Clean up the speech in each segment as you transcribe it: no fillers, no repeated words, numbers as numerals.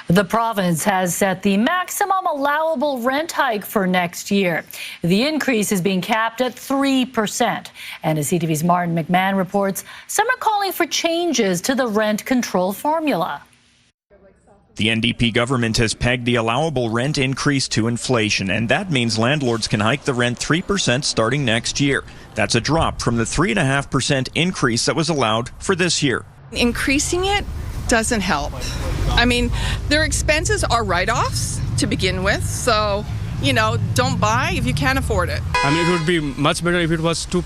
The province has set the maximum allowable rent hike for next year. The increase is being capped at 3%. And as CTV's Martin McMahon reports, some are calling for changes to the rent control formula. The NDP government has pegged the allowable rent increase to inflation, and that means landlords can hike the rent 3% starting next year. That's a drop from the 3.5% increase that was allowed for this year. Increasing it doesn't help. I mean, their expenses are write-offs to begin with, so, don't buy if you can't afford it. I mean, it would be much better if it was 2%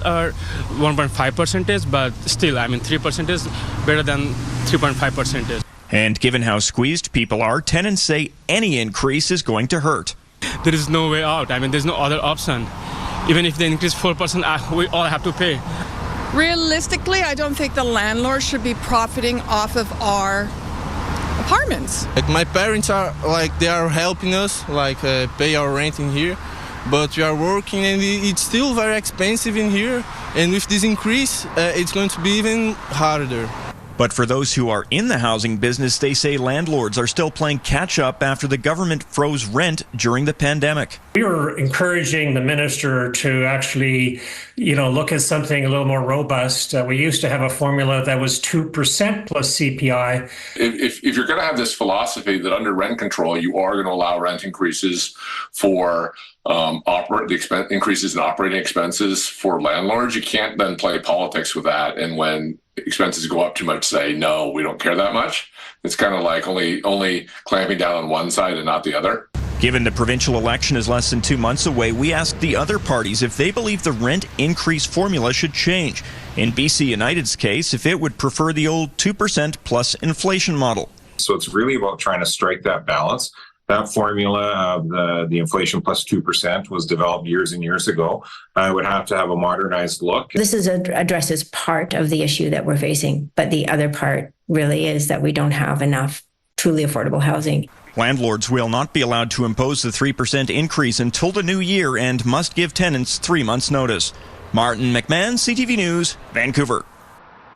or 1.5%, but still, 3% is better than 3.5%. And given how squeezed people are, tenants say any increase is going to hurt. There is no way out. There's no other option. Even if they increase 4%, we all have to pay. Realistically, I don't think the landlord should be profiting off of our apartments. My parents are they are helping us pay our rent in here, but we are working and it's still very expensive in here. And with this increase, it's going to be even harder. But for those who are in the housing business, they say landlords are still playing catch up after the government froze rent during the pandemic. We were encouraging the minister to actually, look at something a little more robust. We used to have a formula that was 2% plus CPI. If you're going to have this philosophy that under rent control, you are going to allow rent increases for increases in operating expenses for landlords, you can't then play politics with that. And when expenses go up too much, say, no, we don't care that much. It's kind of like only clamping down on one side and not the other. Given the provincial election is less than 2 months away, we asked the other parties if they believe the rent increase formula should change. In BC United's case, if it would prefer the old 2% plus inflation model. So it's really about trying to strike that balance. That formula of the inflation plus 2% was developed years and years ago. I would have to have a modernized look. This addresses part of the issue that we're facing, but the other part really is that we don't have enough truly affordable housing. Landlords will not be allowed to impose the 3% increase until the new year and must give tenants 3 months' notice. Martin McMahon, CTV News, Vancouver.